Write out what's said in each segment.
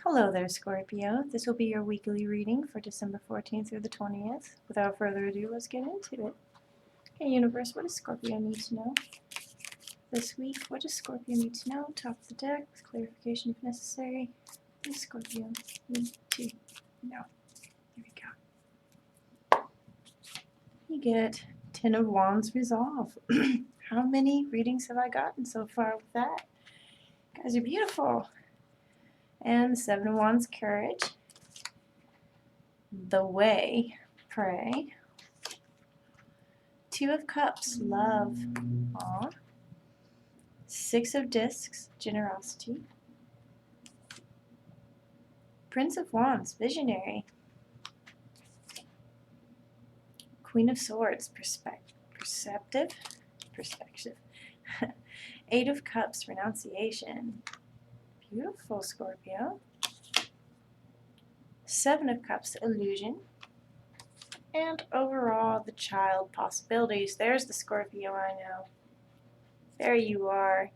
Hello there, Scorpio. This will be your weekly reading for December 14th through the 20th. Without further ado, let's get into it. Okay, Universe, what does Scorpio need to know this week? What does Scorpio need to know? Top of the deck, with clarification if necessary. What does Scorpio need to know? Here we go. You get 10 of Wands Resolve. How many readings have I gotten so far with that? You guys are beautiful. And the 7 of Wands Courage. The Way, Pray. 2 of Cups, Love. Aw. 6 of Discs, Generosity. Prince of Wands, Visionary. Queen of Swords, Perspective. 8 of Cups, Renunciation. Beautiful, Scorpio. 7 of Cups, Illusion. And overall, the Child, Possibilities. There's the Scorpio I know. There you are.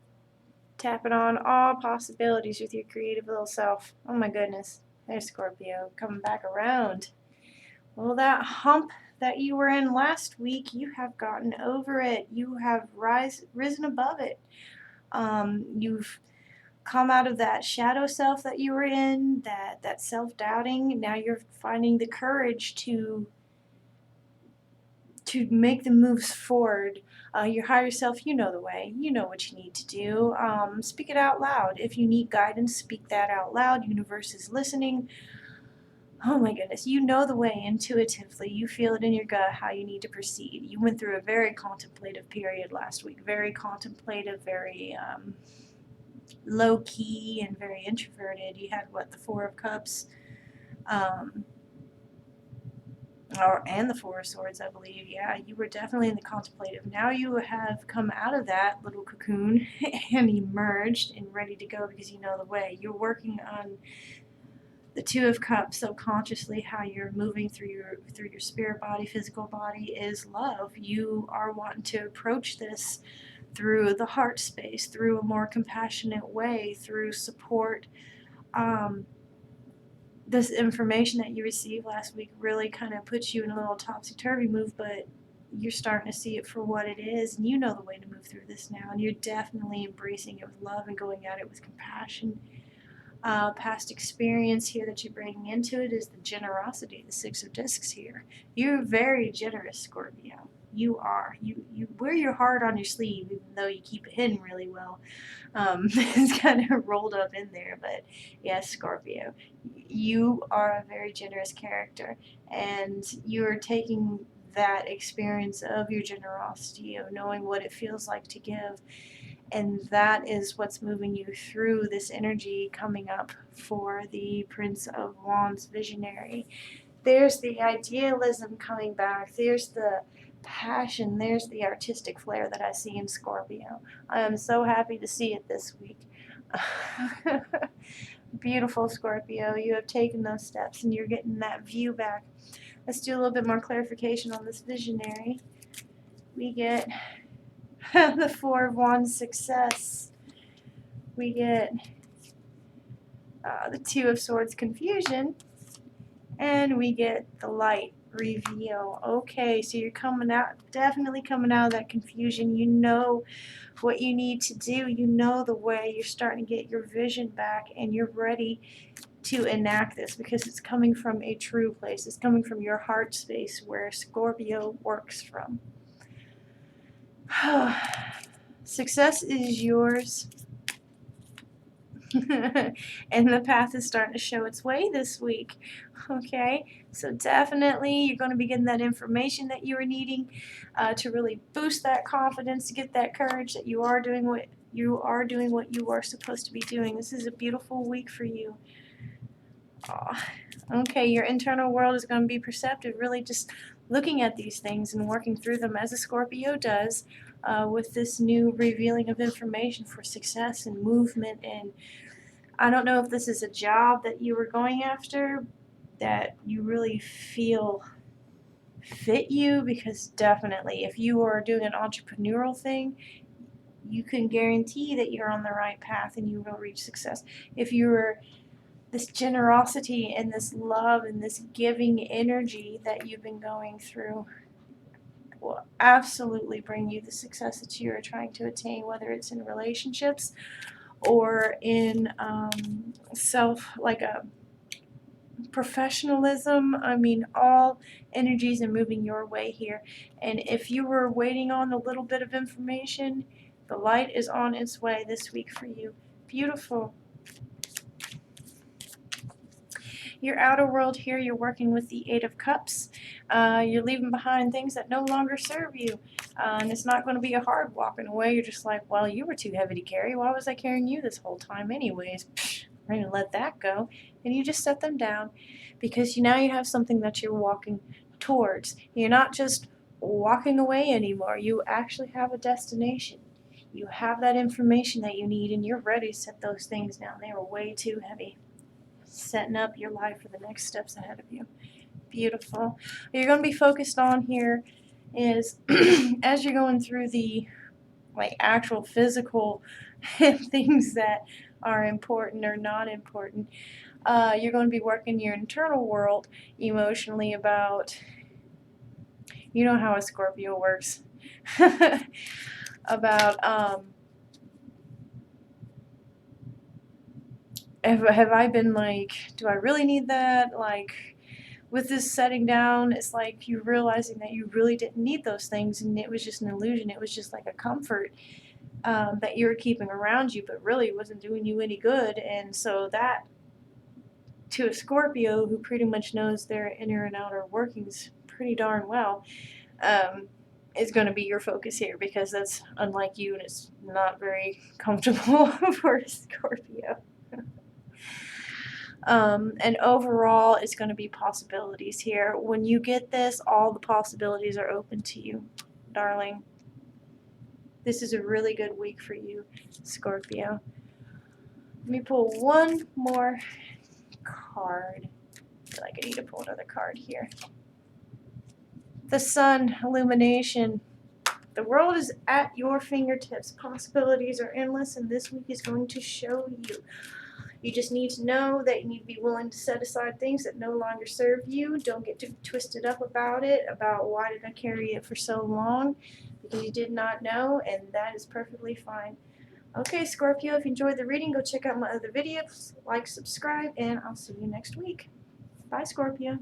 Tapping on all possibilities with your creative little self. Oh my goodness. There's Scorpio coming back around. Well, that hump that you were in last week, you have gotten over it. You have risen above it. You've come out of that shadow self that you were in, that self-doubting. Now you're finding the courage to make the moves forward. Your higher self, you know the way. You know what you need to do. Speak it out loud. If you need guidance, speak that out loud. Universe is listening. Oh my goodness, you know the way intuitively. You feel it in your gut how you need to proceed. You went through a very contemplative period last week. Very contemplative, very low-key and very introverted. You had, what, the 4 of Cups? And the 4 of Swords, I believe. Yeah, you were definitely in the contemplative. Now you have come out of that little cocoon and emerged and ready to go because you know the way. You're working on the 2 of Cups subconsciously. How you're moving through your spirit body, physical body is love. You are wanting to approach this through the heart space, through a more compassionate way, through support. This information that you received last week really kind of puts you in a little topsy-turvy move, but you're starting to see it for what it is, and you know the way to move through this now, and you're definitely embracing it with love and going at it with compassion. Past experience here that you're bringing into it is the generosity, the 6 of Discs here. You're very generous, Scorpio. You are. You wear your heart on your sleeve, even though you keep it hidden really well. It's kind of rolled up in there, but yes, Scorpio, you are a very generous character, and you're taking that experience of your generosity, of knowing what it feels like to give, and that is what's moving you through this energy coming up for the Prince of Wands Visionary. There's the idealism coming back. There's the passion. There's the artistic flair that I see in Scorpio. I am so happy to see it this week. Beautiful, Scorpio. You have taken those steps and you're getting that view back. Let's do a little bit more clarification on this visionary. We get the 4 of Wands, Success. We get the 2 of Swords, Confusion. And we get the Light, Reveal. Okay, so you're coming out, definitely coming out of that confusion. You know what you need to do. You know the way. You're starting to get your vision back, and you're ready to enact this because it's coming from a true place. It's coming from your heart space where Scorpio works from. Success is yours. And the path is starting to show its way this week. Okay, so definitely you're going to be getting that information that you were needing to really boost that confidence, to get that courage that you are doing what you are supposed to be doing. This is a beautiful week for you. Okay, your internal world is going to be perceptive, really just looking at these things and working through them as a Scorpio does with this new revealing of information for success and movement. And I don't know if this is a job that you were going after that you really feel fit you, because definitely if you are doing an entrepreneurial thing, you can guarantee that you're on the right path and you will reach success. If you're this generosity and this love and this giving energy that you've been going through will absolutely bring you the success that you are trying to attain, whether it's in relationships or in like a professionalism. I mean, all energies are moving your way here. And if you were waiting on a little bit of information, the light is on its way this week for you. Beautiful. Your outer world here, you're working with the Eight of Cups. You're leaving behind things that no longer serve you. And it's not going to be a hard walking away. You're just like, well, you were too heavy to carry. Why was I carrying you this whole time anyways? Psh, we're going to let that go. And you just set them down because now you have something that you're walking towards. You're not just walking away anymore. You actually have a destination. You have that information that you need, and you're ready to set those things down. They were way too heavy. Setting up your life for the next steps ahead of you. Beautiful. What you're going to be focused on here is as you're going through the like actual physical things that are important or not important, you're going to be working your internal world emotionally about, you know how a Scorpio works, about have I been like, do I really need that? Like, with this setting down, it's like you realizing that you really didn't need those things, and it was just an illusion. It was just like a comfort that you were keeping around you, but really wasn't doing you any good. And so that, to a Scorpio who pretty much knows their inner and outer workings pretty darn well, is going to be your focus here, because that's unlike you, and it's not very comfortable for a Scorpio. And overall, it's going to be possibilities here. When you get this, all the possibilities are open to you, darling. This is a really good week for you, Scorpio. Let me pull one more card. I feel like I need to pull another card here. The Sun, illumination. The world is at your fingertips. Possibilities are endless, and this week is going to show you. You just need to know that you need to be willing to set aside things that no longer serve you. Don't get too twisted up about it, about why did I carry it for so long, because you did not know, and that is perfectly fine. Okay, Scorpio, if you enjoyed the reading, go check out my other videos, like, subscribe, and I'll see you next week. Bye, Scorpio.